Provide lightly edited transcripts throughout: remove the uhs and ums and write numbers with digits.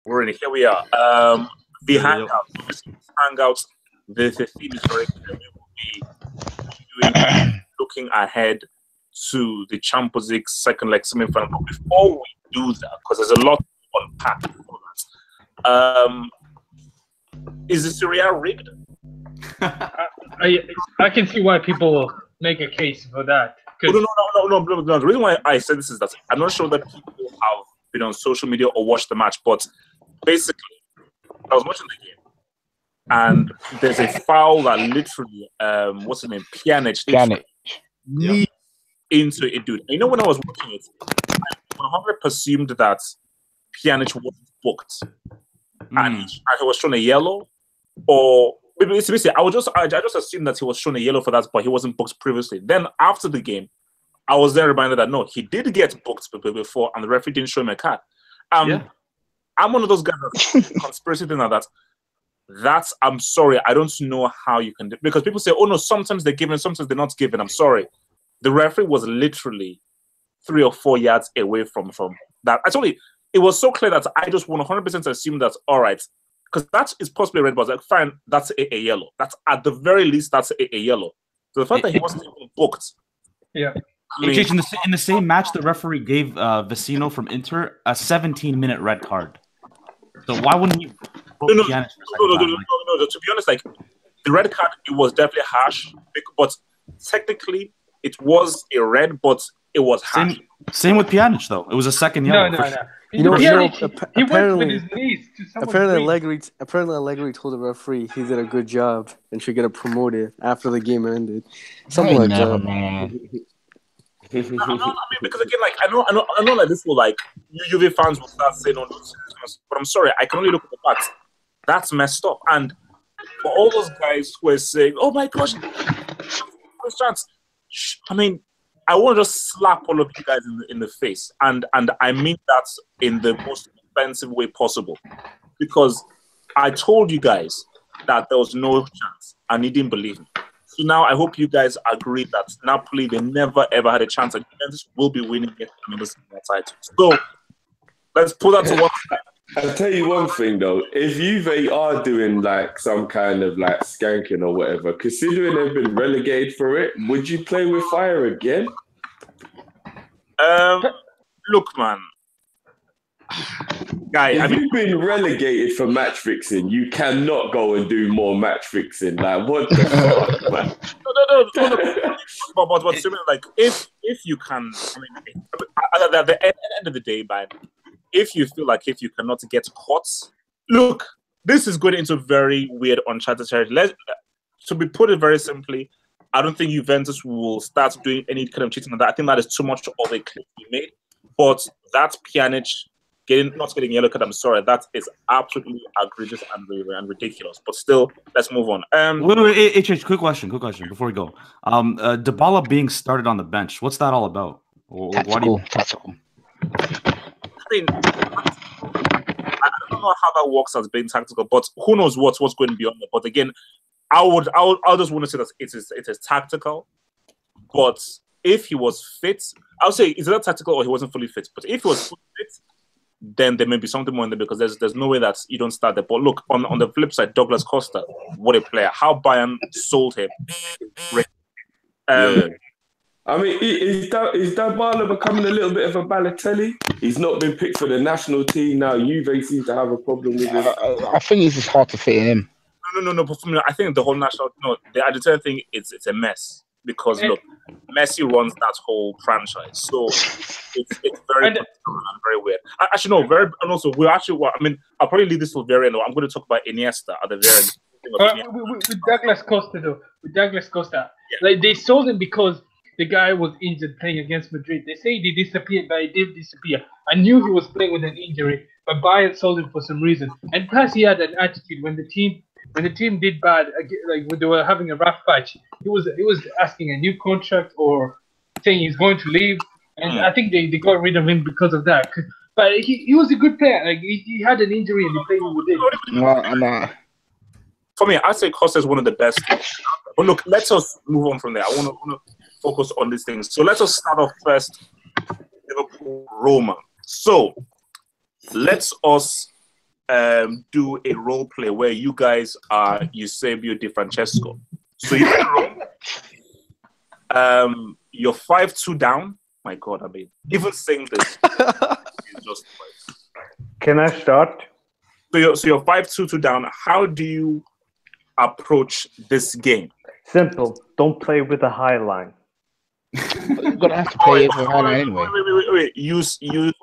We're in it. Here we are. The hangouts. The theme is very clear. We will be looking ahead to the Champions League second leg semi-final. But before we do that, because there's a lot to unpack for that, is the Serie rigged? I can see why people make a case for that. No. The reason why I said this is that I'm not sure that people have been on social media or watched the match, but basically, I was watching the game, and there's a foul that literally, what's his name, Pjanic into it, dude. And you know, when I was watching it, I 100% assumed that Pjanic wasn't booked, and he was shown a yellow, or basically, I just assumed that he was shown a yellow for that, but he wasn't booked previously. Then after the game, I was then reminded that no, he did get booked before, and the referee didn't show him a card. I'm one of those guys that conspiracy thing like that. That's, I'm sorry, I don't know how you can do, because people say, oh no, sometimes they're given, sometimes they're not given. I'm sorry. The referee was literally 3 or 4 yards away from that. Actually, it was so clear that I just 100% assumed that, all right, because that is possibly a red, but like, fine, that's a yellow. That's at the very least, that's a yellow. So the fact that he wasn't even booked. Yeah. I mean, in the same match, the referee gave Vecino from Inter a 17-minute red card. So why wouldn't he? No. To be honest, like the red card, it was definitely harsh, but technically it was a red, but it was harsh. Same with Pjanic, though. It was a second yellow. No. You know, He went with his knees to someone. Apparently, Allegri told the referee he did a good job and should get promoted after the game ended. Something like that. Man. I mean, because again, like I know, like this will like Juve fans will start saying, "Oh, no, but I'm sorry, I can only look at the facts." That's messed up. And for all those guys who are saying, "Oh my gosh, chance," I mean, I want to just slap all of you guys in the face, and I mean that in the most offensive way possible, because I told you guys that there was no chance, and you didn't believe me. So now I hope you guys agree that Napoli, they never ever had a chance, and Juventus will be winning it in the title. So let's put that to one side. I'll tell you one thing though, if Juve are doing like some kind of like skanking or whatever, considering they've been relegated for it, would you play with fire again? Look, man. Guy, if you've been relegated for match fixing, you cannot go and do more match fixing. Like, what the fuck, man? No. But like, if you can, I mean, at the end of the day, man, if you feel like if you cannot get caught, look, this is going into very weird, uncharted territory. To be put it very simply, I don't think Juventus will start doing any kind of cheating on that. I think that is too much of a claim to be made. But that's Pjanic not getting yellow card. I'm sorry, that is absolutely egregious and ridiculous. But still, let's move on. Wait, quick question before we go. Dybala being started on the bench. What's that all about? Tactical. I mean, I don't know how that works as being tactical, but who knows what's going to be on there. But again, I'll just want to say that it is tactical. But if he was fit, I'll say is that tactical or he wasn't fully fit. But if he was fully fit, then there may be something more in there, because there's no way that you don't start there. But look, on the flip side, Douglas Costa, what a player! How Bayern sold him. I mean, is Dybala becoming a little bit of a Balotelli? He's not been picked for the national team now. Juve seems to have a problem with him. I think it's just hard to fit in. No. But for me, I think the whole national the Argentine thing, it's a mess, because look, Messi runs that whole franchise, so it's very and very weird. Actually, no, very, and also we're actually. I mean, I'll probably leave this till very end. I'm going to talk about Iniesta at the very end. With Douglas Costa though, like they sold him because the guy was injured playing against Madrid. They say he disappeared, but he did disappear. I knew he was playing with an injury, but Bayern sold him for some reason. And plus, he had an attitude when the team did bad, like when they were having a rough patch. He was asking a new contract or saying he's going to leave. And I think they got rid of him because of that. But he was a good player. Like he had an injury and he played with it. No. For me, I'd say Costa is one of the best. But look, let us move on from there. I want to focus on these things. So let us start off first. Liverpool, Roma. So let us do a role play where you guys are Eusebio Di Francesco. So you're in Rome. You're 5-2 down. My God, I mean, even saying this is just. Can I start? So you're 5-2 down. How do you approach this game? Simple. Don't play with a high line. You're gonna have to play it for high line anyway. Wait. You say that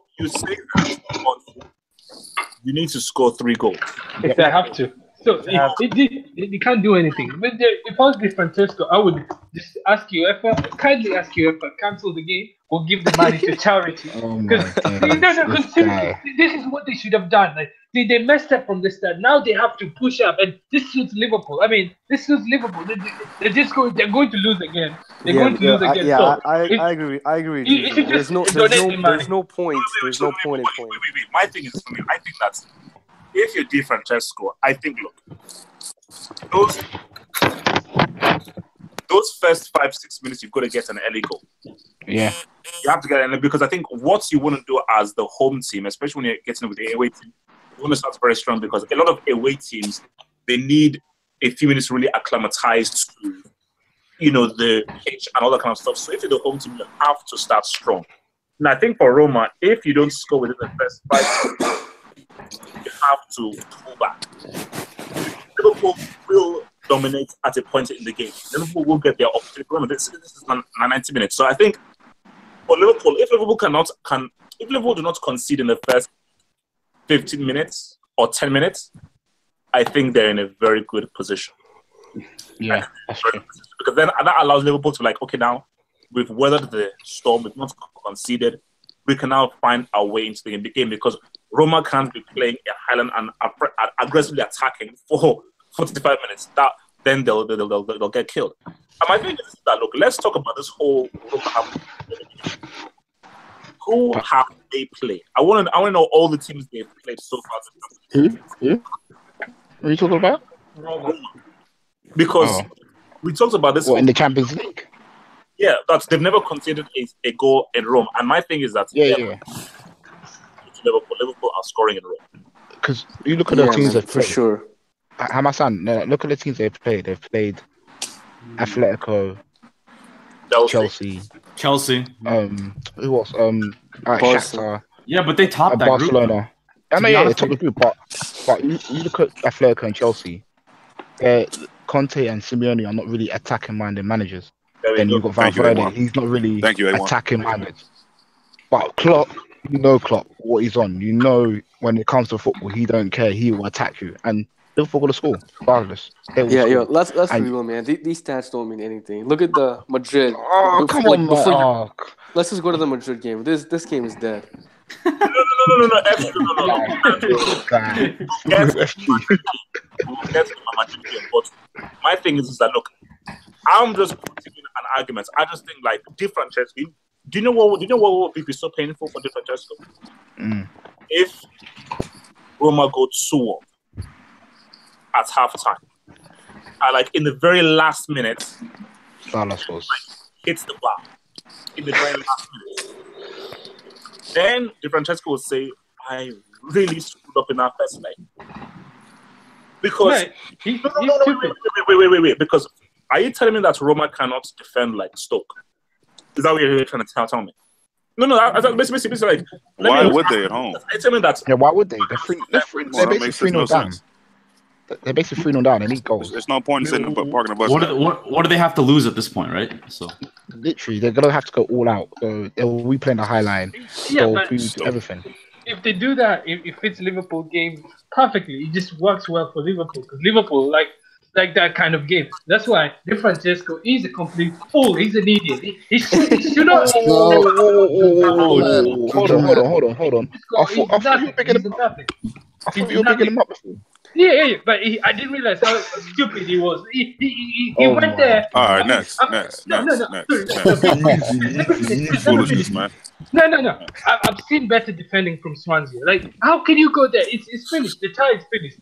you need to score 3 goals. If they have to. So they can't do anything. If I was Di Francesco, I would just kindly ask UEFA, cancel the game or give the money to charity. Because this is what they should have done. Like they messed up from the start. Now they have to push up, and this suits Liverpool. I mean, this suits Liverpool. They're going to lose again. They're going to lose again. Yeah, so I agree. There's no point. There's no point in playing. Wait. My thing is, I think that if you're Di Francesco, I think those first 5-6 minutes you've got to get an early goal. Yeah, you have to get an, because I think what you want to do as the home team, especially when you're getting with the away team, you want to start very strong, because a lot of away teams, they need a few minutes really acclimatized to, the pitch and all that kind of stuff. So if you're the home team, you have to start strong. And I think for Roma, if you don't score within the first 5 minutes, you have to pull back. Liverpool will dominate at a point in the game. Liverpool will get their opportunity. Remember, this is 90 minutes. So I think for Liverpool, if Liverpool do not concede in the first 15 minutes or 10 minutes, I think they're in a very good position. Yeah, that's true. Because then that allows Liverpool to okay, now we've weathered the storm, we've not conceded, we can now find our way into the game, because Roma can't be playing a Highland and aggressively attacking for 45 minutes. Then they'll get killed. And my thing is that, look, let's talk about this whole Roma. Who have they played? I want to know all the teams they've played so far. Who? What are you talking about? Roma. Because we talked about this in the Champions League. Yeah, they've never conceded a goal in Rome. And my thing is that Liverpool are scoring in Rome. Because you look at the teams they've played. For sure. Look at the teams they've played. They've played Atletico, Chelsea. Who else? Shakhtar. Yeah, but they topped that Barcelona. group. I know, they topped the group, but you look at Atletico and Chelsea. Conte and Simeone are not really attacking-minded managers. Then you've got Valverde. He's not really attacking-minded. But Klopp, what he's on. When it comes to football, he don't care. He will attack you. And Liverpool going to score, regardless. Let's be real, man. These stats don't mean anything. Look at the Madrid. Come on, let's just go to the Madrid game. This game is dead. No. But my thing is that, look, I'm just putting in an argument. I just think Di Francesco. Do you know what would be so painful for Di Francesco? If Roma go 2-1 at halftime, and in the very last minute, hits the bar in the very last minute. Then Di Francesco will say, I really screwed up in that first leg. Because wait. Because are you telling me that Roma cannot defend like Stoke? Is that what you're trying to tell me? No. Basically, why would they at home? Tell me that. Yeah, why would they? They're basically 3-0 down. They're basically 3-0 down. They need goals. There's no point in sitting but parking the bus. What do they have to lose at this point, right? So literally, they're gonna have to go all out. So they'll replay in the high line. Everything. If they do that, if it's Liverpool game perfectly, it just works well for Liverpool, because Liverpool like that kind of game. That's why Di Francesco is a complete fool. He's an idiot. He should not. Hold on. I thought you were picking him up before. Yeah, but I didn't realize how stupid he was. He went there. All right, next. Foolishness, man. No. I've seen better defending from Swansea. How can you go there? It's finished. The tie is finished.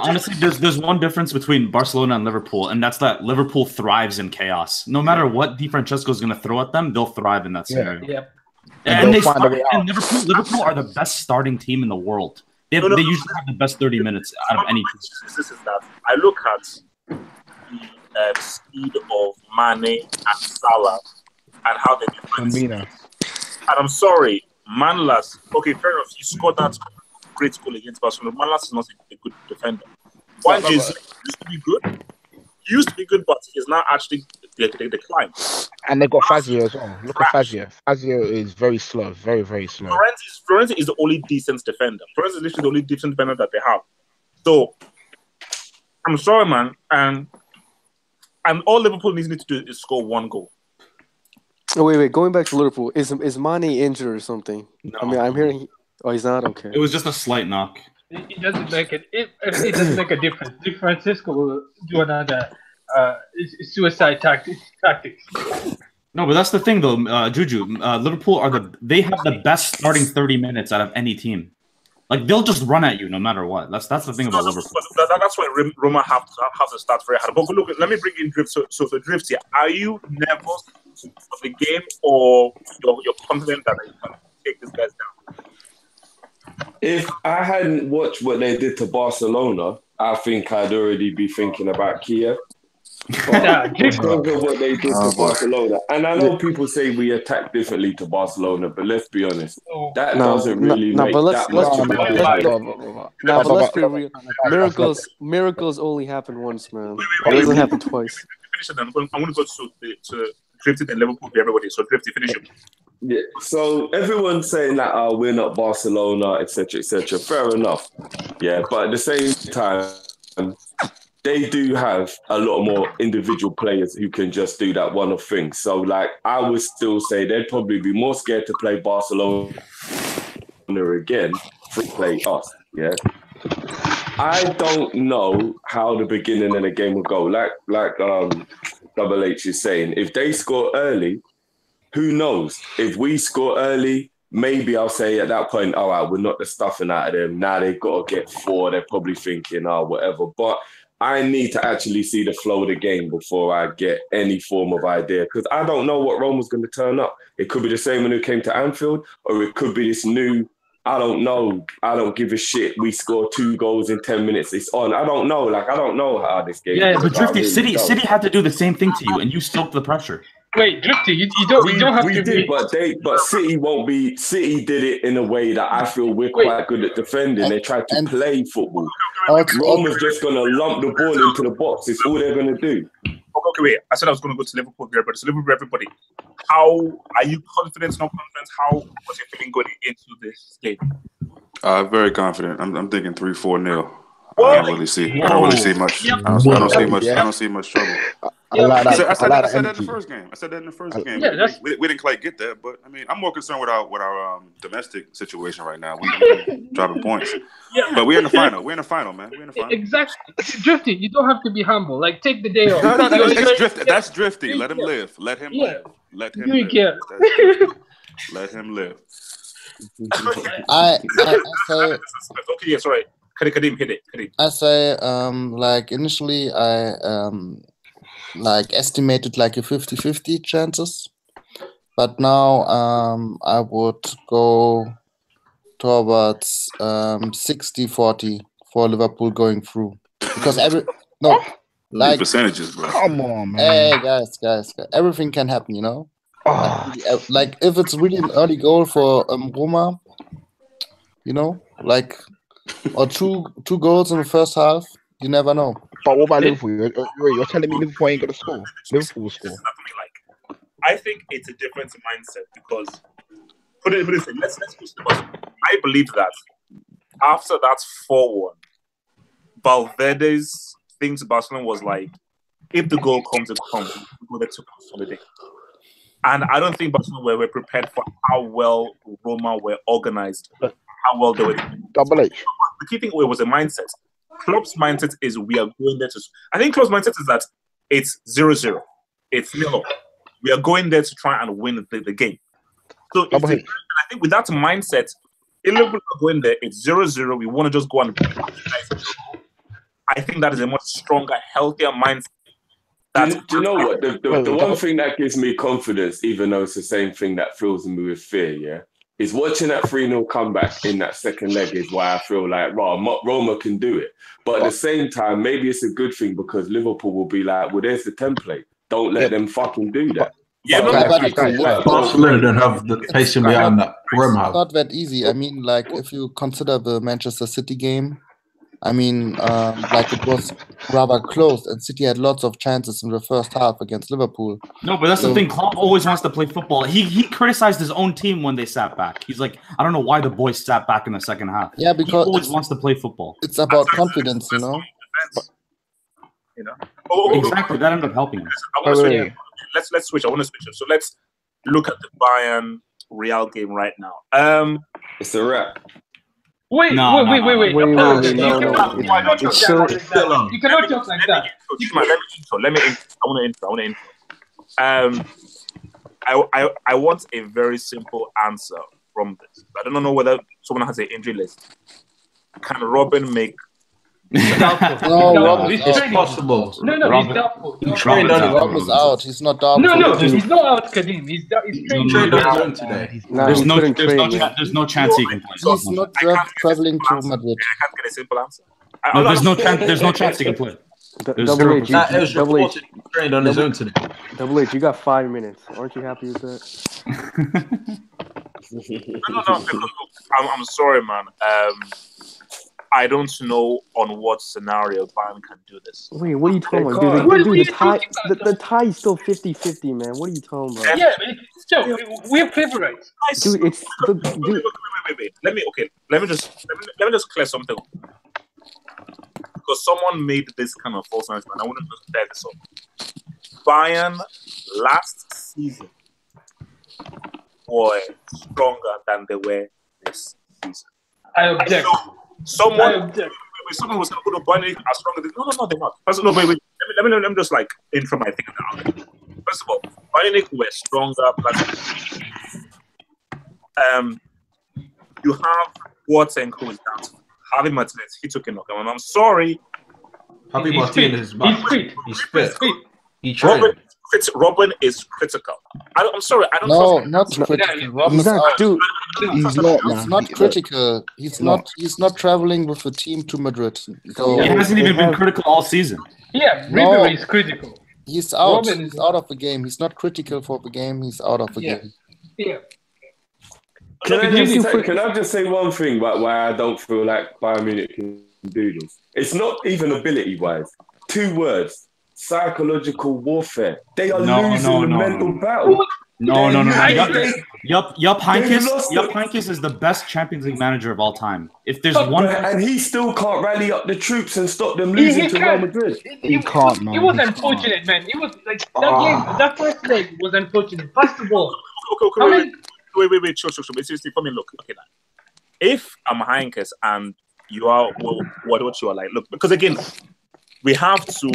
Honestly, there's one difference between Barcelona and Liverpool, and that's that Liverpool thrives in chaos. No matter what Di Francesco is going to throw at them, they'll thrive in that scenario. Yeah. And Liverpool are the best starting team in the world. They usually have the best 30 minutes out of any team. This is that I look at the speed of Mane and Salah and how they defend. And I'm sorry, Manlas. Okay, fair enough. You scored that great goal against Barcelona. Manlas is not a good defender. One used to be good. He used to be good, but he's now actually declined. And they got Fazio as well. Look at Fazio. Fazio is very slow, very, very slow. Florenzi is the only decent defender. Florenzi is literally the only decent defender that they have. So, I'm sorry, man. And all Liverpool needs to do is score one goal. Oh, wait. Going back to Liverpool, is Mane injured or something? No. I mean, I'm hearing... Oh, he's not? Okay. It was just a slight knock. It doesn't make it. It doesn't make a difference. Di Francisco will do another suicide tactics. No, but that's the thing, though, Juju. Liverpool they have the best starting 30 minutes out of any team. Like they'll just run at you no matter what. That's the thing about Liverpool. That's why Roma have to start very hard. But look, let me bring in Drift. So the Drift here. Are you nervous of the game, or you're confident that you can take these guys down? If I hadn't watched what they did to Barcelona, I think I'd already be thinking about Kiev. Because of what they did to Barcelona. And I know people say we attack differently to Barcelona, but let's be honest. That doesn't really make that much. But let's be real. Miracles only happen once, man. It doesn't happen twice. Finish it then. I'm going to go to Drifted and Liverpool for everybody. So Drifted, finish it. Yeah, so everyone's saying that we're not Barcelona, etc., etc. Fair enough. Yeah, but at the same time, they do have a lot more individual players who can just do that one-off thing. So, like, I would still say they'd probably be more scared to play Barcelona again to play us. Yeah, I don't know how the beginning of the game will go. Like Double H is saying, if they score early. Who knows? If we score early, maybe I'll say at that point, all right, we're not the stuffing out of them. Now they've got to get 4. They're probably thinking, whatever. But I need to actually see the flow of the game before I get any form of idea. Because I don't know what Roma's going to turn up. It could be the same one who came to Anfield, or it could be this new, I don't know. I don't give a shit. We score 2 goals in 10 minutes. It's on. I don't know. I don't know how this game is. But Drifty, City had to do the same thing to you, and you stoked the pressure. Wait, Drifty, you don't have to be... But City won't be... City did it in a way that I feel we're quite good at defending. They tried to play football. Roma's just going to lump the ball into the box. It's all they're going to do. Okay, wait. I said I was going to go to Liverpool here, but it's Liverpool, everybody. How are you confident, not confident? What's your feeling going into this game? Very confident. I'm thinking 3-4-0. I don't really see much. I don't see much trouble. I said that in the first game. Yeah, we didn't quite get that, but I mean, I'm more concerned with our domestic situation right now. We're dropping points. Yeah. But we're in the final. We're in the final, man. We're in the final. Exactly. Drifty, you don't have to be humble. Like, take the day off. That's Drifty. Let him live. Let him live. Let him live. Let him live. I say. Okay, yeah, sorry. Kadim, hit it. I say, like initially, I like estimated like a 50-50 chances, but now I would go towards 60-40 for Liverpool going through, because percentages, bro. Come on, man. Hey guys, everything can happen, you know. Like if it's really an early goal for Roma, you know, like. Or two goals in the first half, you never know. But what about Liverpool? You're telling me Liverpool ain't going to score? Liverpool will score. I think it's a different mindset because, put it this way, let's push the button. I believe that after that 4-1, Valverde's thing to Barcelona was like, if the goal comes, it comes. We'll go there to consolidate. And I don't think Barcelona were prepared for how well Roma were organized. How well they were. Double H. The key thing was a mindset. Klopp's mindset is we are going there to. I think Klopp's mindset is that it's 0-0. It's 0. We are going there to try and win the game. So I think with that mindset, if Liverpool are going there, it's 0-0. We want to just go and. I think that is a much stronger, healthier mindset Do you know what? The one thing that gives me confidence, even though it's the same thing that fills me with fear, yeah, is watching that 3-0 comeback in that second leg is why I feel like, Roma can do it. But at the same time, maybe it's a good thing because Liverpool will be like, well, there's the template. Don't let them fucking do that. Barcelona don't have the pacing behind that Roma have. It's not that easy. I mean, like, if you consider the Manchester City game, I mean, like, it was rather close, and City had lots of chances in the first half against Liverpool. No, but that's the thing. Klopp always wants to play football. He criticized his own team when they sat back. He's like, I don't know why the boys sat back in the second half. Yeah, because he always wants to play football. It's about confidence, you know. Exactly, that ended up helping us. Let's switch. I want to switch it. So let's look at the Bayern Real game right now. It's a wrap. Wait. No. You cannot talk like that. Let me intro. I want to intro. I want a very simple answer from this. I don't know whether someone has an injury list. Can Robin make? No, it's possible. No, he's doubtful. Robin's out. He's not doubtful. No, he's not out, Kadim. He's trained on his own today. There's no chance he can play. He's not traveling to Madrid. I can't get a simple answer. No, there's no chance he can play. Double H, trained on his own today. Double H, you got 5 minutes. Aren't you happy with that? No. I'm sorry, man. I don't know on what scenario Bayern can do this. Wait, what are you talking about? Dude, the tie is still 50-50, man. What are you talking about? Yeah, so we're favorites. Dude, it's wait. Let me just clear something up. Because someone made this kind of false announcement. I want to just clear this up. Bayern last season were stronger than they were this season. I object. Someone was going to put a Bayern as strong as no, they're not. First of all, wait. Let me just like intro my thing now. First of all, Bayern were stronger. You have Boateng who is down. Javi Martinez, he took a knock. I'm sorry. Javi Martinez is back. He's fit. He trained. Robin is critical. I'm sorry. I don't. No, not critical. Robin's out. Dude, he's not critical. He's not traveling with the team to Madrid. So he hasn't even been critical all season. Yeah, Ribery is critical. He's out. He's out of the game. He's not critical for the game. He's out of the game. Yeah. Can I just say one thing about why I don't feel like Bayern Munich can do this? It's not even ability-wise. 2 words. Psychological warfare. They are losing the mental battle. No. Jupp Heynckes is the best Champions League manager of all time. If there's one, and he still can't rally up the troops and stop them losing to Real Madrid. He can't, man. It was unfortunate, man. It was like that game. That first leg was unfortunate. First of all, wait. Sure. Seriously, for me, look. Okay, now, if I'm Heynckes and you are what you are like, look, because again, we have to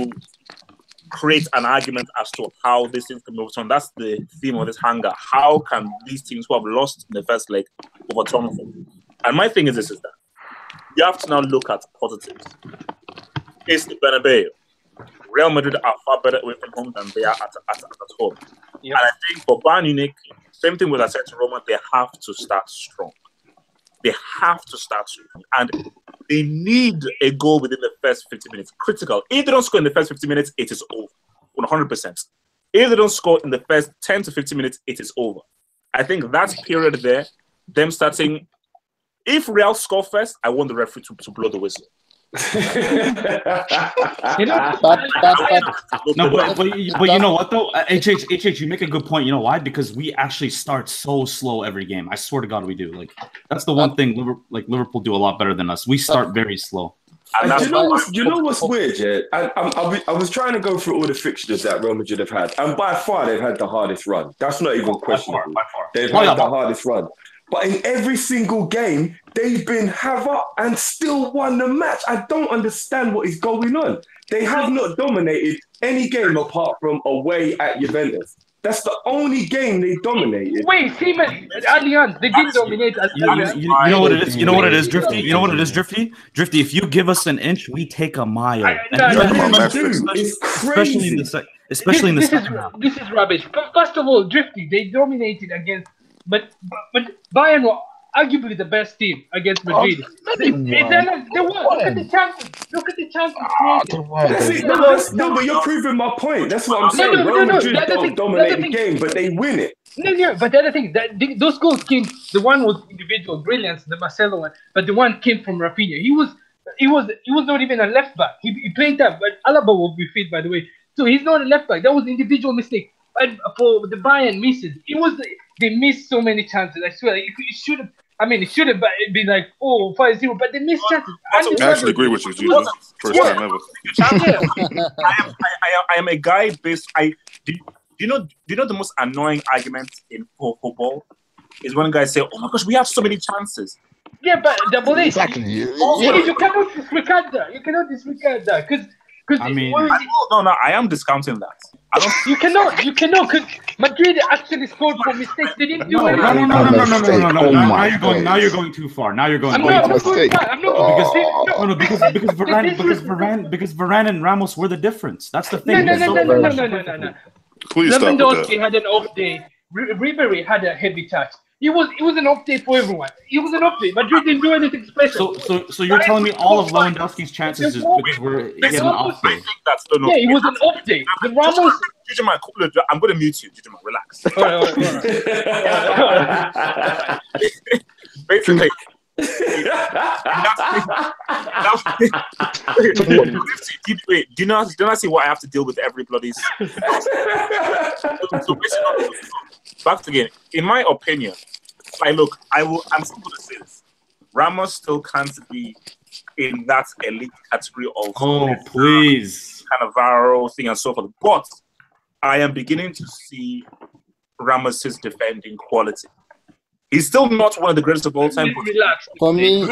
create an argument as to how these things can move on. That's the theme of this hangar. How can these teams who have lost in the first leg overturn them? And my thing is this: is that you have to now look at positives. It's the Bernabeu. Real Madrid are far better away from home than they are at home. Yep. And I think for Bayern Munich, same thing with I said to Roma, they have to start strong. They have to start strong. And they need a goal within the first 50 minutes. Critical. If they don't score in the first 50 minutes, it is over. 100%. If they don't score in the first 10 to 15 minutes, it is over. I think that period there, them starting, if Real score first, I want the referee to blow the whistle. But you know what though, HH, you make a good point. You know why? Because we actually start so slow every game. I swear to God, we do. Like that's the one thing Liverpool do a lot better than us. We start very slow. You know what's weird? Yeah, I was trying to go through all the fixtures that Real Madrid have had, and by far they've had the hardest run. That's not even questionable. By far. They've had the hardest run. But in every single game, they've been havoc and still won the match. I don't understand what is going on. They have not dominated any game apart from away at Juventus. That's the only game they dominated. Wait, Steven, Allianz, they didn't dominate. You know what it is? You know what it is, Drifty? You know what it is, Drifty? Drifty, if you give us an inch, we take a mile. It's crazy. especially in the second half. This is rubbish. First of all, Drifty, they dominated against, but Bayern were arguably the best team against Madrid. They won. Look at the chances. Look at the chances created. No, but you're proving my point. That's what I'm saying. Real Madrid don't dominate the game, but they win it. No, but the other thing, those goals came. The one was individual brilliance, the Marcelo one, but the one came from Rafinha. He was not even a left back. He played that, but Alaba will be fit, by the way. So he's not a left back. That was individual mistake. And for the Bayern misses, they missed so many chances. I swear, it should have. I mean, it should have been like 5-0, but they missed chances. I actually agree with you, Juju. First time ever. I am a guy based. Do you know the most annoying argument in football is when guys say, "Oh my gosh, we have so many chances." Yeah, but double A. Exactly. You cannot disregard that. You cannot disregard that because. I mean, no, I am discounting that. You cannot, because Madrid actually scored for mistakes. They didn't do anything. No. Now you're going too far. Now you're going. I'm not because Varane and Ramos were the difference. That's the thing. No. Please stop with that. Lewandowski had an off day. Ribery had a heavy touch. It was an off day for everyone. It was an off day. Madrid didn't do anything special. So you're telling me all of Lewandowski's chances is because he had an off day? Yeah, it was an off day. The Ramos. I'm going to mute you. Relax. Basically. Wait, do you not see what I have to deal with every bloody? So basically, back again. In my opinion, I'm still going to say this. Ramos still can't be in that elite category of please Cannavaro thing and so forth. But I am beginning to see Ramos's defending quality. He's still not one of the greatest of all time. For me,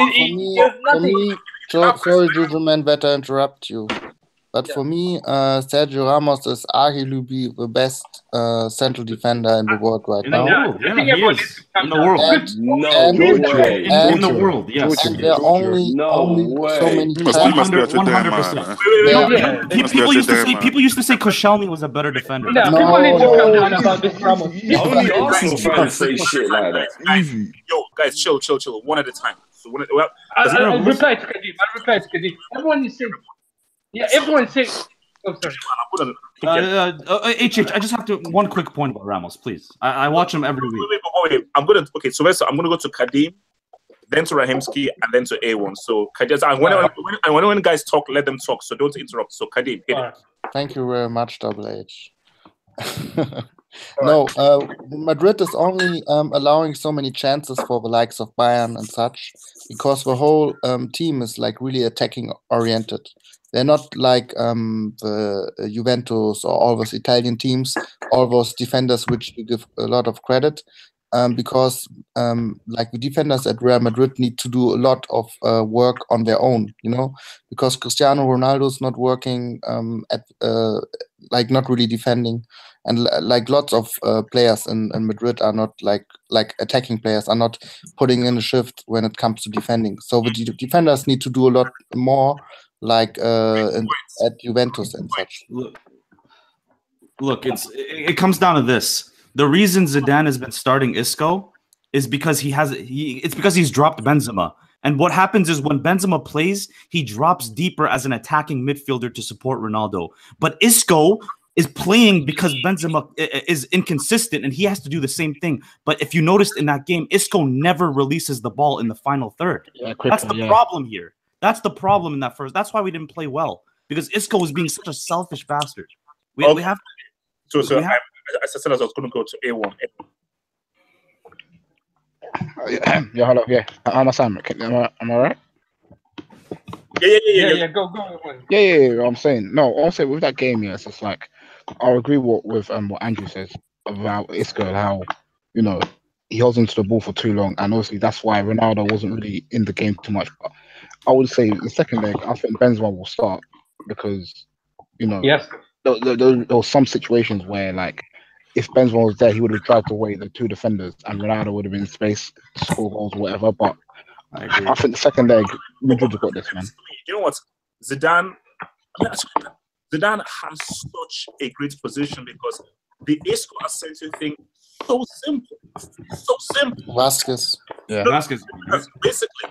sorry, Juju man, better interrupt you. But for me, Sergio Ramos is arguably the best central defender in the world right now. He is. In the world. In the world, yes. And there are only so many times. 100%. People used to say Koscielny was a better defender. No, people need to calm down about this Ramos. Only Arsenal fans say shit like that. Yo, guys, chill. One at a time. So I'll reply to Kadim. Everyone is saying. Yeah, everyone says. Oh, sorry. I just have one quick point about Ramos, please. I watch him every week. Wait. I'm gonna go to Kadim, then to Rahimski, and then to A1. So Kadim, when guys talk, let them talk. So don't interrupt. So Kadim, hit it. Thank you very much, Double H. No, Madrid is only allowing so many chances for the likes of Bayern and such because the whole team is like really attacking oriented. They're not like the Juventus or all those Italian teams, all those defenders which we give a lot of credit, because like the defenders at Real Madrid need to do a lot of work on their own, because Cristiano Ronaldo is not working like not really defending, and like lots of players in Madrid are not like attacking players are not putting in a shift when it comes to defending. So the defenders need to do a lot more. Like at Juventus and such. Look, it comes down to this. The reason Zidane has been starting Isco is because it's because he's dropped Benzema. And what happens is when Benzema plays, he drops deeper as an attacking midfielder to support Ronaldo. But Isco is playing because Benzema is inconsistent and he has to do the same thing. But if you noticed in that game, Isco never releases the ball in the final third. That's the problem here. That's the problem in that first. That's why we didn't play well, because Isco was being such a selfish bastard. We have to. So I said I was going to go to A1. Yeah, hello. Yeah, I'm Sam. Am I right? Yeah. Go. Yeah. I'm saying no. Also, with that game, it's just like I'll agree with what Andrew says about Isco and how he holds onto the ball for too long, and obviously that's why Ronaldo wasn't really in the game too much. But I would say the second leg, I think Benzema will start because, yes, there were some situations where, like, if Benzema was there, he would have dragged away the two defenders and Ronaldo would have been in space to score goals or whatever. But I think the second leg, Madrid have got this, man. You know what? Zidane Zidane has such a great position because the Isco Asensio thing so simple. So simple. Vasquez. Yeah, Vasquez. Because basically,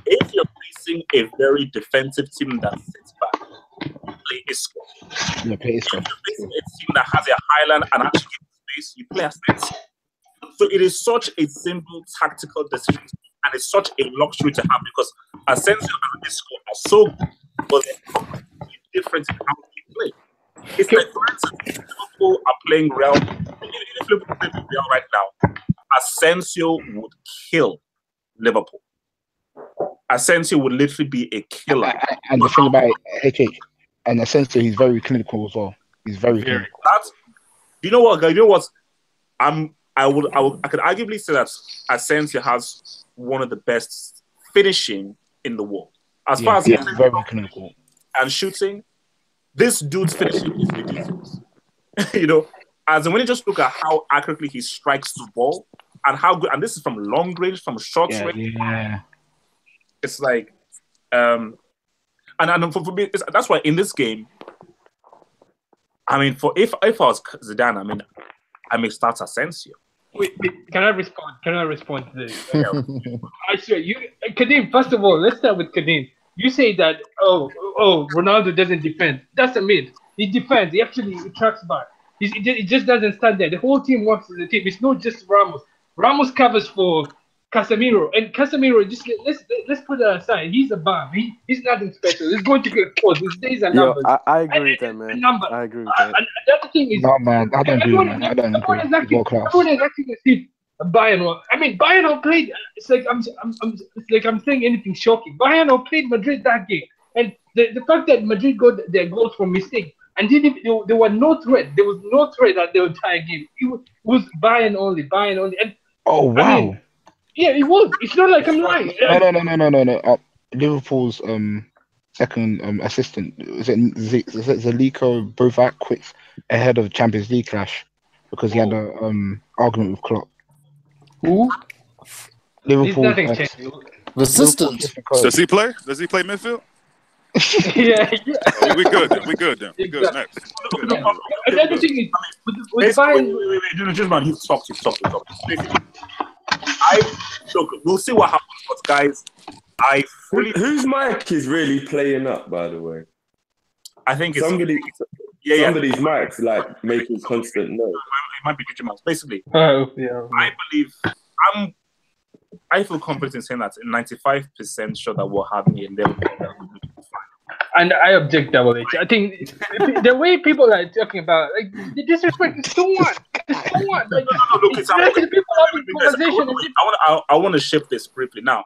if you're facing a very defensive team that sits back, play Isco. Yeah, play Isco. If you're facing a team that has a highland and actually gives space, you play Asensio. So it is such a simple tactical decision, and it's such a luxury to have because Asensio and Isco are so good, but they're completely different in how they play. It's like, for instance, if Liverpool are playing Real, if Liverpool play Real right now, Asensio would kill Liverpool. Asensio would literally be a killer. And the thing about HH, and Asensio, he's very clinical as well. He's very clinical. You know what, guys? You know what? I could arguably say that Asensio has one of the best finishing in the world. As far as very clinical and shooting, this dude's finishing is ridiculous. You know, as when you just look at how accurately he strikes the ball and how good, and this is from long range, from short range. Yeah. It's like, and for me, that's why in this game, I mean, if I was Zidane, I may start Asensio. Wait, can I respond? Can I respond to this? I swear, Kadim. First of all, let's start with Kadim. You say that Ronaldo doesn't defend. That's a myth. He defends. He actually tracks back. He just doesn't stand there. The whole team works as a team. It's not just Ramos. Ramos covers for Casemiro, and Casemiro, just let's put that aside. He's a bum. He's nothing special. He's going to get caught. His days are numbered. I agree with that, man. I agree with that. And the other thing is, no, man, I don't agree, man. I don't agree. Everyone is actually see Bayern. I mean, Bayern played. It's like I'm saying anything shocking. Bayern played Madrid that game, and the fact that Madrid got their goals from mistake. And there was no threat. There was no threat at the entire game. It was Bayern only. And oh wow. I mean, yeah, it was. It's not like I'm lying. No. Liverpool's second assistant, is it Zeliko Bovac quits ahead of the Champions League clash because he had an argument with Klopp. Who? Liverpool. Assistant. Does he play? Does he play midfield? Yeah. We good then. We good next. Another thing is, with Bayern. Wait, just man, he's soft. Look, we'll see what happens, but guys, whose mic is really playing up, by the way? I think it's somebody's mic's like making constant noise. It might be Digimon. Basically, oh yeah. I feel confident in saying that 95% sure that we'll have a level. And I object, Double H. I think the way people are talking about, like, the disrespect is so much. Like, no. I want to shift this briefly now.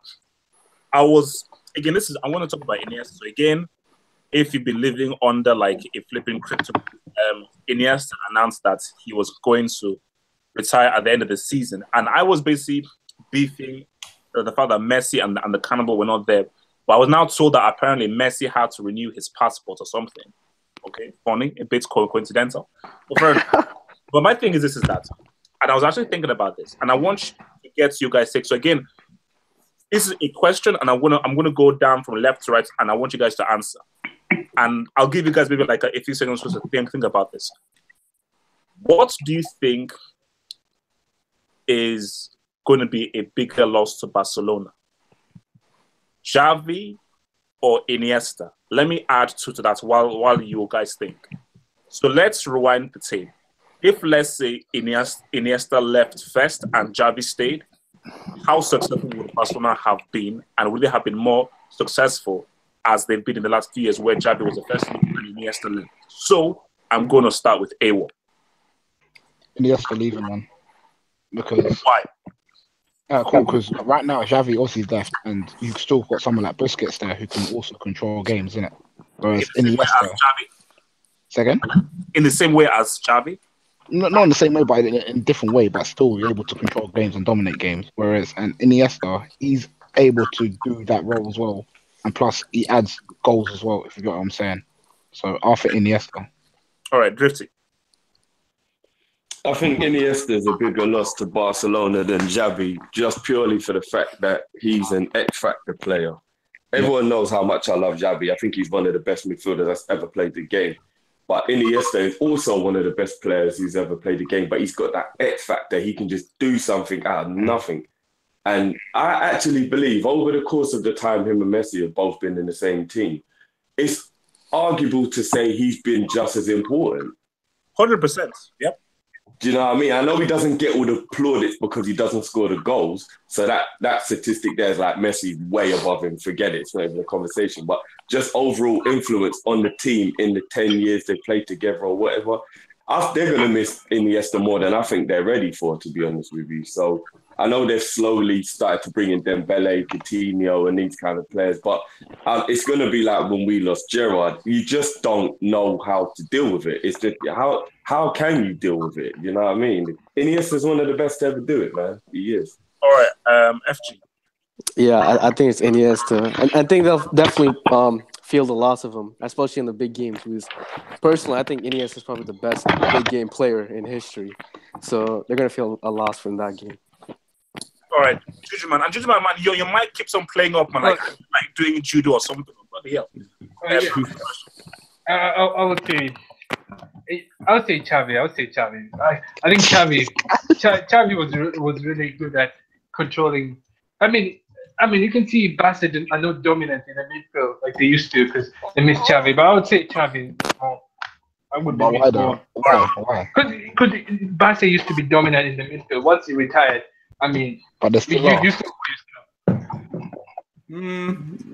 I want to talk about Iniesta. So again, if you've been living under like a flipping crypto, Iniesta announced that he was going to retire at the end of the season, and I was basically beefing the fact that Messi and the Cannibal were not there. But I was now told that apparently Messi had to renew his passport or something. Okay, funny, a bit coincidental. But my thing is that, and I was actually thinking about this, and I want to get you guys' take. So again, this is a question, and I'm gonna go down from left to right, and I want you guys to answer. And I'll give you guys maybe like a few seconds to think about this. What do you think is going to be a bigger loss to Barcelona? Xavi or Iniesta? Let me add to that while you guys think. So let's rewind the tape. If, let's say, Iniesta left first and Xavi stayed, how successful would Barcelona have been? And would they have been more successful as they've been in the last few years where Xavi was the first and Iniesta left? So I'm going to start with Awo. Iniesta leaving, man. Because why? Cool, because right now Xavi obviously left, and you've still got someone like Busquets there who can also control games, innit? Whereas Iniesta, second, in the same way as Xavi, not in the same way, but in a different way, but still you're able to control games and dominate games. Whereas Iniesta, he's able to do that role as well, and plus he adds goals as well. If you get what I'm saying. So after Iniesta, all right, Drifty. I think Iniesta is a bigger loss to Barcelona than Xavi, just purely for the fact that he's an X-factor player. Everyone knows how much I love Xavi. I think he's one of the best midfielders that's ever played the game. But Iniesta is also one of the best players who's ever played the game, but he's got that X factor. He can just do something out of nothing. And I actually believe over the course of the time him and Messi have both been in the same team, it's arguable to say he's been just as important. 100%. Yep. Do you know what I mean? I know he doesn't get all the plaudits because he doesn't score the goals. So that statistic there is like Messi way above him. Forget it. It's not even a conversation. But just overall influence on the team in the 10 years they played together or whatever. They're going to miss Iniesta more than I think they're ready for, to be honest with you. So I know they've slowly started to bring in Dembele, Coutinho and these kind of players, but it's going to be like when we lost Gerrard. You just don't know how to deal with it. It's just, how can you deal with it? You know what I mean? Iniesta's one of the best to ever do it, man. He is. All right, FG. Yeah, I think it's Iniesta. And I think they'll definitely feel the loss of him, especially in the big games. Because personally, I think Iniesta is probably the best big game player in history. So they're going to feel a loss from that game. All right, Juju man, your mic keeps on playing up, man, like doing judo or something. What the hell? I would say Xavi. I think Xavi was really good at controlling. I mean, you can see Barca are not dominant in the midfield like they used to because they miss Xavi. But I would say Xavi. I would be more. Why? Because Barca used to be dominant in the midfield. Once he retired, I mean, but that's still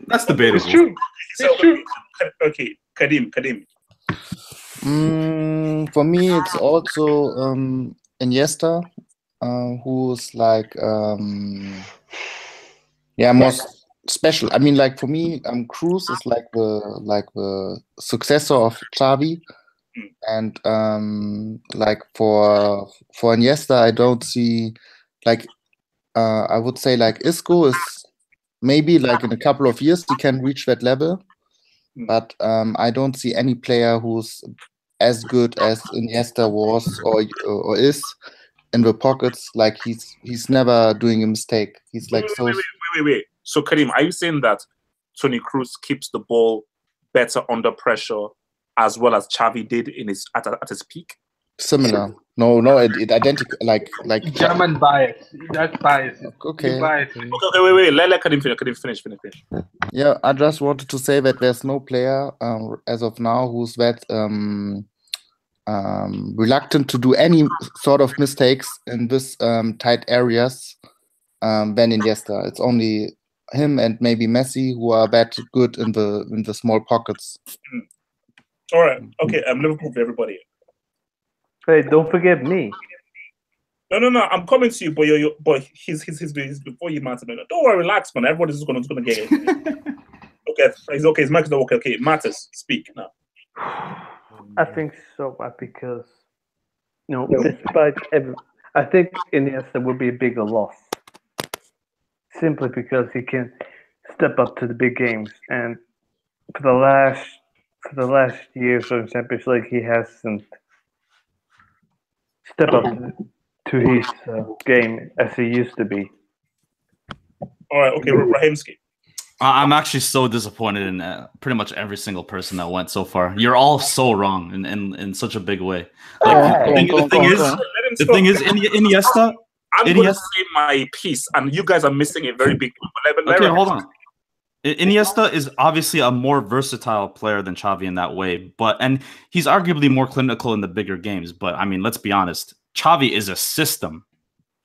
that's debatable. It's true. It's true. Okay, Kadim. For me, it's also Iniesta, who's like most special. I mean, like for me, Cruz is like the successor of Xavi, and like for Iniesta, I don't see like I would say like Isco is maybe like in a couple of years he can reach that level, but I don't see any player who's as good as Iniesta was or is in the pockets. Like he's never doing a mistake. He's like wait. So Karim, are you saying that Toni Kroos keeps the ball better under pressure as well as Xavi did in at his peak? Similar. No, it identical. Like German bias. That's bias. Okay. Wait. Let Karim finish. Yeah, I just wanted to say that there's no player as of now who's that reluctant to do any sort of mistakes in this tight areas than Iniesta. It's only him and maybe Messi who are that good in the small pockets. All right. Okay. Liverpool for everybody. Hey, don't forget me. No. I'm coming to you, but he's before you, Martin. Don't worry, relax, man. Everybody's just gonna get it. Okay, he's okay. His mic's not working. Okay, Matters, speak now. I think so, because despite I think Iniesta will be a bigger loss, simply because he can step up to the big games, and for the last years of Champions League, he hasn't stepped up to his game as he used to be. All right, okay, Rahimski. I'm actually so disappointed in pretty much every single person that went so far. You're all so wrong in such a big way. Like, the thing is, Iniesta. I'm going to say my piece, and you guys are missing a very big one. Okay, hold on. Iniesta is obviously a more versatile player than Xavi in that way, and he's arguably more clinical in the bigger games. But I mean, let's be honest, Xavi is a system.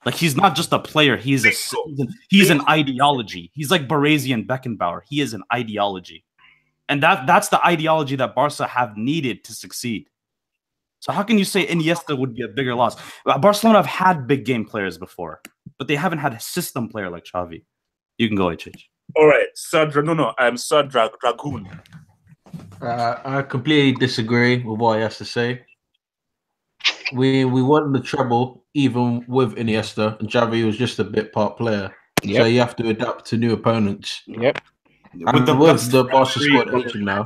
Like, he's not just a player; he's an ideology. He's like Baresi and Beckenbauer. He is an ideology, and that's the ideology that Barca have needed to succeed. So how can you say Iniesta would be a bigger loss? Barcelona have had big game players before, but they haven't had a system player like Xavi. You can go, HH. All right, Sir Dragoon. I completely disagree with what he has to say. We won the treble even with Iniesta, and Xavi was just a bit part player. Yep. So you have to adapt to new opponents. Yep. And with the Barca squad aging now,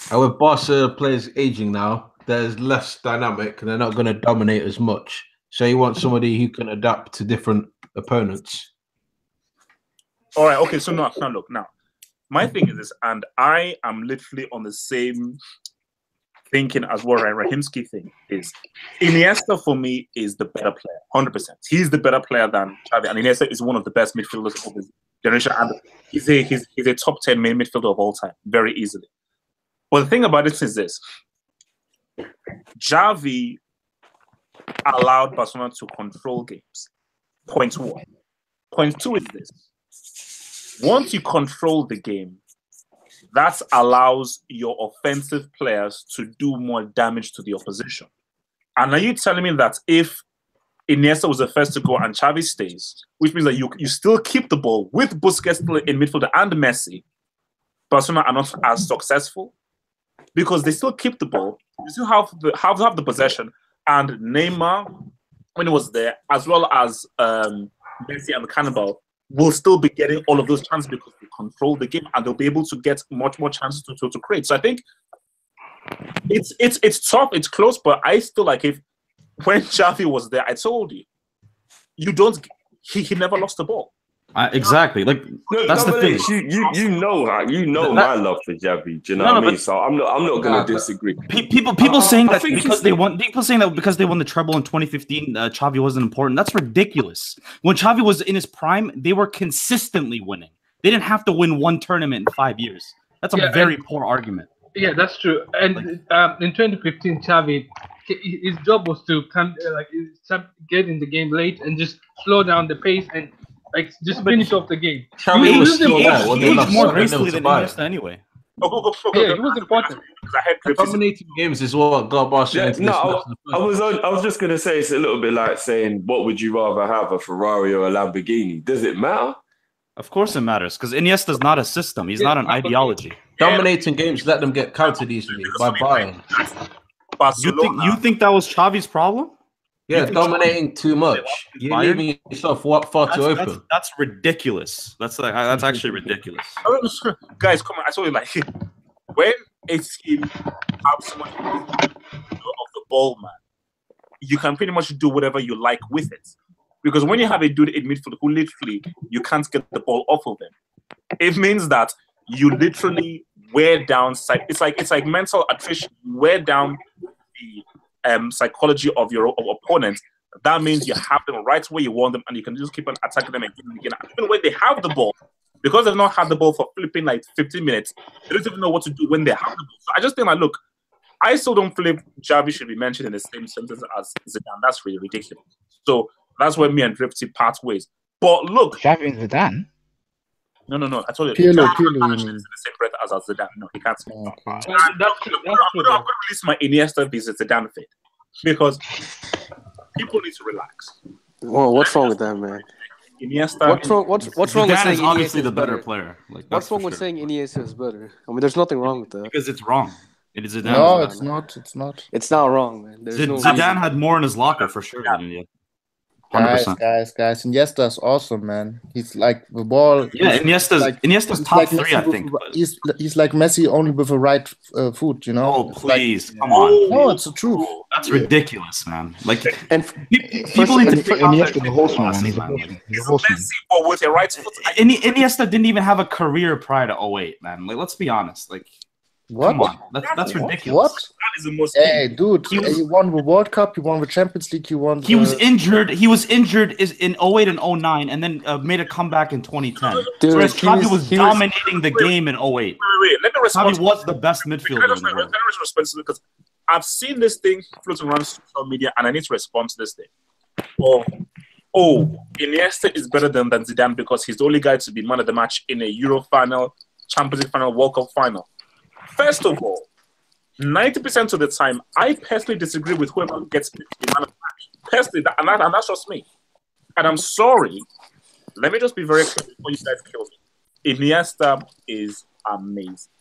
and with Barca players aging now, there's less dynamic, and they're not going to dominate as much. So you want somebody who can adapt to different opponents. All right, okay, so now look. My thing is this, and I am literally on the same thinking as what Rahimski thing is. Iniesta for me is the better player, 100%. He's the better player than Xavi, and Iniesta is one of the best midfielders of his generation, and he's a top 10 main midfielder of all time, very easily. But the thing about it is this: Xavi allowed Barcelona to control games. Point one. Point two is this: once you control the game, that allows your offensive players to do more damage to the opposition. And are you telling me that if Iniesta was the first to go and Xavi stays, which means that you still keep the ball with Busquets still in midfield and Messi, Barcelona are not as successful? Because they still keep the ball, you still have the possession, and Neymar, when he was there, as well as Messi and Cannibal, will still be getting all of those chances because they control the game and they'll be able to get much more chances to create. So I think it's tough, it's close, but I still like if when Xavi was there, I told you, he never lost the ball. Exactly. Like that's the thing. You know my love for Xavi. Do you know what I mean? So I'm not going to disagree. People saying that because they won the treble in 2015, Xavi wasn't important. That's ridiculous. When Xavi was in his prime, they were consistently winning. They didn't have to win one tournament in 5 years. That's a very poor argument. Yeah, that's true. And in 2015, Xavi, his job was to get in the game late and just slow down the pace and just finish off the game. Xavi was more gracefully than Iniesta anyway. Yeah, he was important. Dominating games is what got Barcelona. I was just gonna say it's a little bit like saying, what would you rather have, a Ferrari or a Lamborghini? Does it matter? Of course it matters, because Iniesta's not a system. He's not an ideology. Dominating games, let them get countered easily by Bayern. You think that was Xavi's problem? Yeah, dominating too much. You're leaving yourself far too open. That's ridiculous. That's actually ridiculous. Guys, come on! I told you, like, when a team have someone of the ball, man, you can pretty much do whatever you like with it. Because when you have a dude in midfield who literally you can't get the ball off of them, it means that you literally wear down. It's like mental attrition. You wear down the psychology of your opponent. That means you have them right where you want them, and you can just keep on attacking them again and again. Even when they have the ball, because they've not had the ball for flipping like 15 minutes, they don't even know what to do when they have the ball. So I just think, look, I still don't believe Xavi should be mentioned in the same sentence as Zidane. That's really ridiculous. So that's where me and Drifty part ways. But look, Xavi and Zidane. No. I told you. Pirlo, in the same breath as Zidane. No, he can't speak. I'm going to release my Iniesta visit Zidane fit because people need to relax. Well, what's wrong with that, man? Iniesta. What's wrong with saying Iniesta obviously Iniesta the better better? player? Like, what's wrong with saying Iniesta is better? I mean, there's nothing wrong with that. Because it's wrong. It is Zidane. No, it's not. It's not. It's not wrong, man. Zidane had more in his locker for sure than Iniesta. 100%. Guys. Iniesta's awesome, man. He's like the ball. Yeah, Iniesta's top 3, I think. He's like Messi only with the right foot, you know. Oh, please, come on. No, it's the truth. That's ridiculous, man. Like, and people need to figure out Iniesta, the horseman, man. He's a horseman. Messi, with your right foot. Iniesta didn't even have a career prior to 08, man. Like, let's be honest. Like, what? Come on, that's ridiculous. What? That is the most. Hey, dude, you won the World Cup, you won the Champions League, you won. He was injured. He was injured in 08 and 09, and then made a comeback in 2010. Dude, whereas Xavi was dominating the game in 08. Wait. Let me respond. Xavi was the best midfielder in the world. Because I've seen this thing floating around social media, and I need to respond to this thing. Iniesta is better than Zidane because he's the only guy to be man of the match in a Euro final, Champions League final, World Cup final. First of all, 90% of the time, I personally disagree with whoever gets the man of the match. Personally, and that's just me. And I'm sorry. Let me just be very clear before you guys kill me. Iniesta is amazing.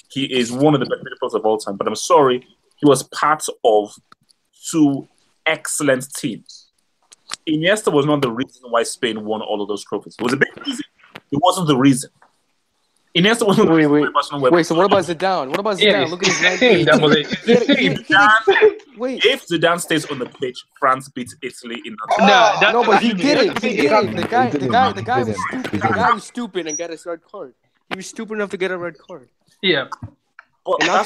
He is one of the best midfielders of all time. But I'm sorry, he was part of 2 excellent teams. Iniesta was not the reason why Spain won all of those trophies. It was a big reason. It wasn't the reason. Iniesta wasn't the reason. Wait, so what about Zidane? What about Zidane? Yeah, look at his 19. If Zidane stays on the pitch, France beats Italy in No, but he didn't. The guy was stupid and got a red card. He was stupid enough to get a red card. Yeah. And not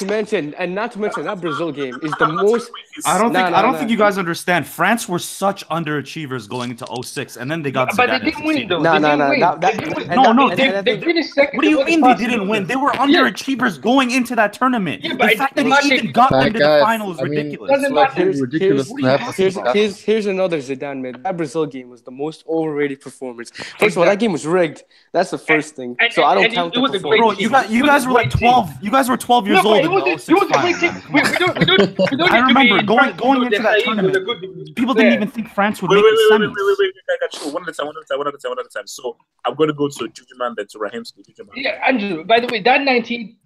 to mention that Brazil game is the most. I don't think you guys understand. France were such underachievers going into 06, and then they got. But they didn't win though. No. They finished second. What do you mean they didn't win? They were underachievers going into that tournament. Yeah, the fact that he even got them to the final is ridiculous. Here's another Zidane myth. That Brazil game was the most overrated performance. First of all, that game was rigged. That's the first thing. So I don't count the performance. Bro, you guys were like 12. You guys were 12 years old. It was a great team. We don't I remember going into that tournament. People didn't even think France would make the semis. Wait. I got you. One at a time. So I'm going to go to Jujuman, then to Rahimski. Yeah, Andrew. By the way, that 19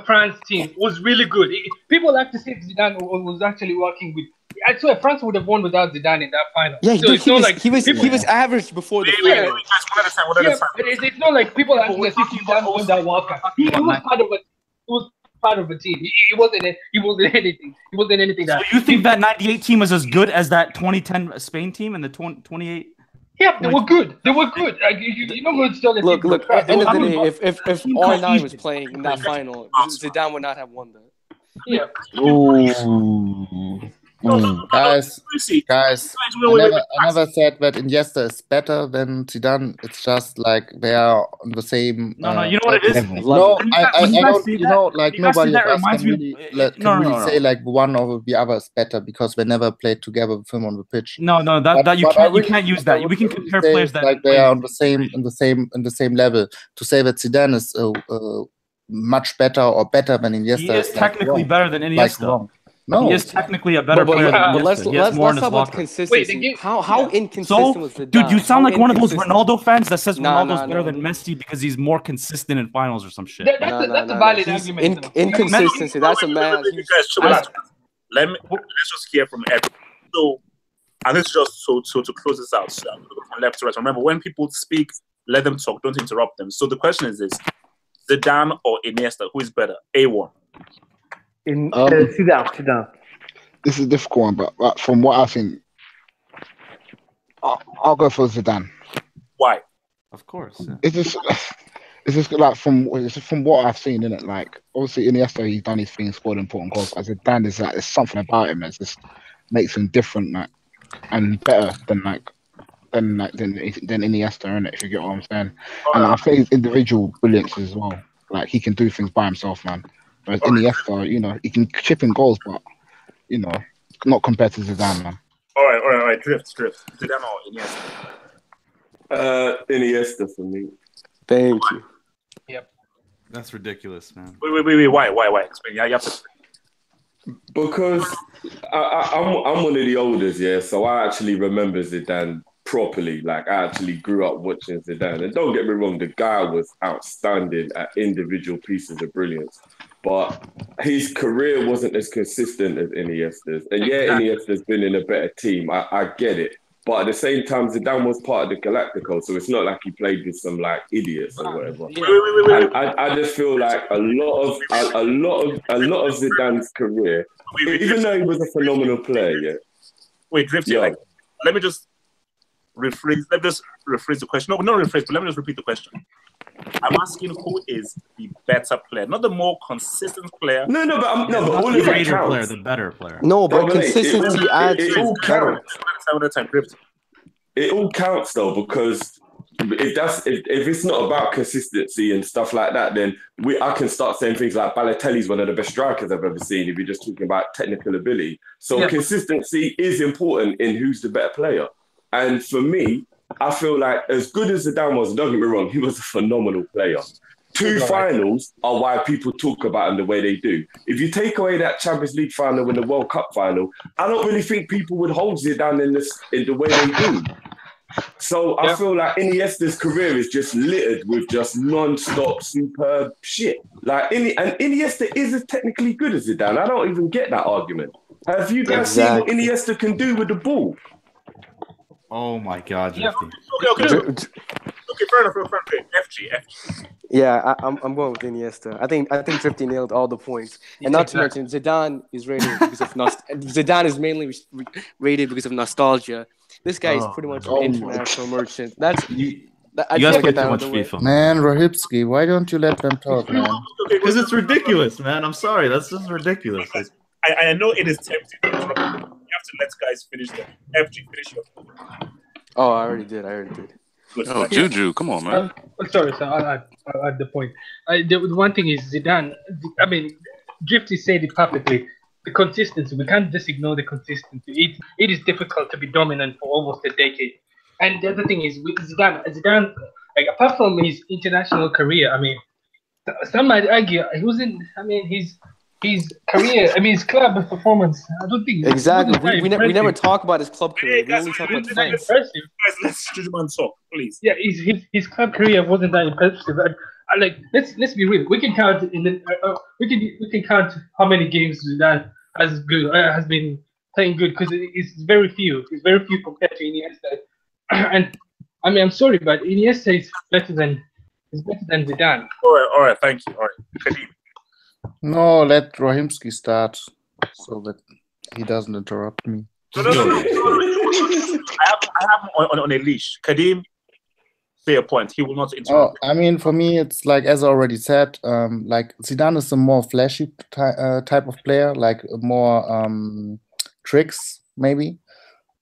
France team was really good. People like to say Zidane was actually working with. I swear France would have won without Zidane in that final. Yeah, he was average before the final. One at a time. It's not like people are asking if Zidane won that World Cup. He was part of it. He was part of a team. He wasn't anything. He wasn't anything that. So you think that 98 team was as good as that 2010 Spain team and the 28? Yeah, they were good. Like, you know what's still Look. At the end of the day, if R9 was playing in that final, Zidane would not have won that. Yeah. Guys, I never said that Iniesta is better than Zidane. It's just like they are on the same. No, you know what it is. No, I don't. You know, like nobody of us can really say like one or the other is better because they never played together with him on the pitch. No, that you can't use that. We can compare players that like they are on the same level. To say that Zidane is much better or better than Iniesta. He is technically better than Iniesta. No, he is technically a better player than Iniesta. Let's talk about consistency. How inconsistent was Zidane? Dude, you sound like one of those Ronaldo fans that says Ronaldo's better than Messi because he's more consistent in finals or some shit. That's a valid argument. Inconsistency. That's a man. Let's just hear from everyone. So, and this is just so to close this out. So I'm going to go from left to right. Remember, when people speak, let them talk. Don't interrupt them. So the question is this: Zidane or Iniesta? Who is better? A1. Zidane. This is a difficult one, but from what I think, I'll go for Zidane. Why? Of course. Yeah. It's just like from what I've seen in it. Like obviously Iniesta, he's done his thing, scored important goals. As Zidane is like there's something about him that just makes him different, like and better than Iniesta, innit? If you get what I'm saying. And I think his individual brilliance as well. Like he can do things by himself, man. Whereas Iniesta, you know, he can chip in goals, but you know, not compared to Zidane, man. All right. Drift. Zidane or Iniesta? Iniesta for me. Thank you. Yep. That's ridiculous, man. Wait. Why? Explain. Yeah, you have to. Because I'm one of the oldest, yeah. So I actually remember Zidane properly. Like I actually grew up watching Zidane, and don't get me wrong, the guy was outstanding at individual pieces of brilliance. But his career wasn't as consistent as Iniesta's. And yeah, Iniesta's been in a better team. I get it. But at the same time, Zidane was part of the Galacticos, so it's not like he played with some like idiots or whatever. Wait. I just feel like a lot of Zidane's career, even though he was a phenomenal player. Yeah. Wait, Drift. Yeah. Like, let me just rephrase. Let me just rephrase the question. No, not rephrase, but let me just repeat the question. I'm asking who is the better player, not the more consistent player. But all the of that counts. Player, the better player. No, but consistency adds. It all counts. It all counts though, because if it's not about consistency and stuff like that, then I can start saying things like Balotelli's one of the best strikers I've ever seen. If you're just talking about technical ability, so consistency is important in who's the better player. And for me, I feel like as good as Zidane was, don't get me wrong, he was a phenomenal player. Two finals are why people talk about him the way they do. If you take away that Champions League final and the World Cup final, I don't really think people would hold Zidane in the way they do. So I feel like Iniesta's career is just littered with just non-stop superb shit. Like Iniesta is as technically good as Zidane. I don't even get that argument. Have you guys seen what Iniesta can do with the ball? Oh my God, Jeffy. Okay, fair enough. FG. Yeah, I'm going with Iniesta. I think Drifty nailed all the points, and not to mention Zidane is rated because of Zidane is mainly rated because of nostalgia. This guy is pretty much an international merchant. You guys play too much FIFA. Man, Rahipski, why don't you let them talk, man? Because it's ridiculous, man. I'm sorry. That's just ridiculous. I know it is tempting to interrupt. You have to let guys finish them. FG, finish your thought. Oh, I already did. Oh, Juju, come on, man. Sorry, I'll add the point. The one thing is Zidane. I mean, Drifty said it perfectly. The consistency. We can't just ignore the consistency. It is difficult to be dominant for almost a decade. And the other thing is with Zidane, like apart from his international career, I mean, some might argue he wasn't. I mean, his career. I mean, his club performance. I don't think exactly. We never talk about his club career. We only talk about the fans. Guys, let's Jujuman talk, please. Yeah, his club career wasn't that impressive. Like let's be real. We can count we can count how many games Zidane has been playing good because it's very few. It's very few compared to Iniesta. And I mean, I'm sorry, but Iniesta is better than Zidane. All right, thank you. All right, Kadim. No, let Rahimski start so that he doesn't interrupt me. No. I have him on a leash. Kadim, fair point. He will not interrupt. I mean, for me, it's like, as I already said, like Zidane is a more flashy type of player, like more tricks, maybe.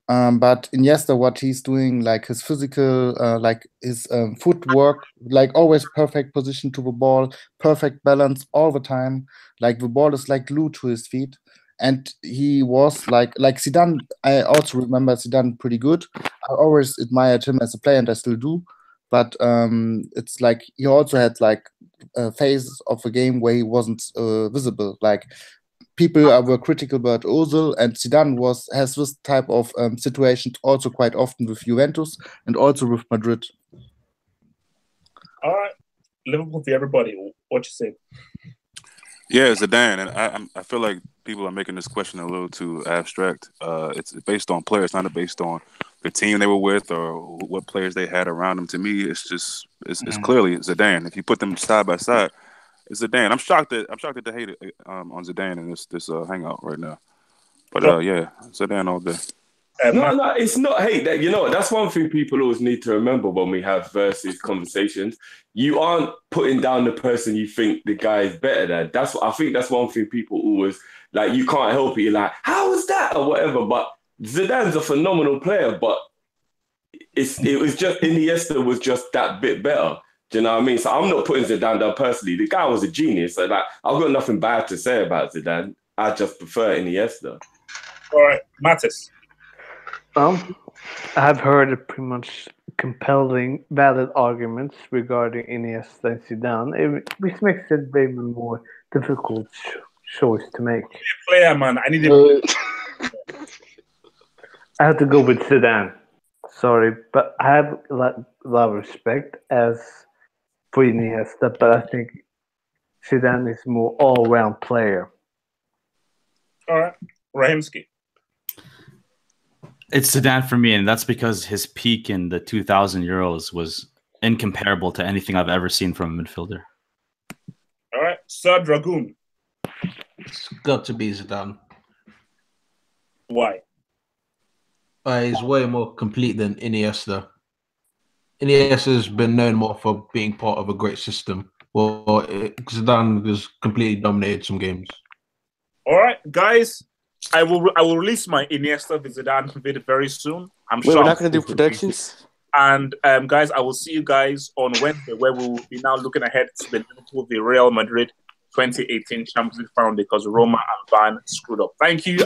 But Iniesta, what he's doing, like his physical, like his footwork, like always perfect position to the ball, perfect balance all the time. Like the ball is like glued to his feet. And he was like Zidane. I also remember Zidane pretty good. I always admired him as a player, and I still do. But it's like he also had like phases of the game where he wasn't visible. Like people were critical about Ozil, and Zidane has this type of situation also quite often with Juventus and also with Madrid. All right, Liverpool for everybody. What you say? Yeah, Zidane, and I feel like people are making this question a little too abstract. It's based on players, not based on the team they were with or what players they had around them. To me, it's clearly Zidane. If you put them side by side, it's Zidane. I'm shocked that they hate it on Zidane in this hangout right now. But yeah, Zidane all day. No, it's not hate. That's one thing people always need to remember when we have versus conversations. You aren't putting down the person you think the guy is better than. I think that's one thing people always like. You can't help it. You're like, how is that or whatever. But Zidane's a phenomenal player. But it was just Iniesta was just that bit better. Do you know what I mean? So I'm not putting Zidane down personally. The guy was a genius. So like, I've got nothing bad to say about Zidane. I just prefer Iniesta. All right, Mattis. I've heard pretty much compelling, valid arguments regarding Iniesta and Zidane, which makes it maybe more difficult choice to make. Player, man, I need I have to go with Zidane. Sorry, but I have a lot of respect for Iniesta, but I think Zidane is more all-round player. All right, Rahimski. It's Zidane for me, and that's because his peak in the 2,000 Euros was incomparable to anything I've ever seen from a midfielder. All right, Sir Dragoon. It's got to be Zidane. Why? He's way more complete than Iniesta. Iniesta's been known more for being part of a great system. Well, Zidane has completely dominated some games. All right, guys. I will release my Iniesta v Zidane video very soon. I'm sure we're not going to do predictions. And guys, I will see you guys on Wednesday, where we will be now looking ahead to the Liverpool v Real Madrid 2018 Champions League final because Roma and Bayern screwed up. Thank you.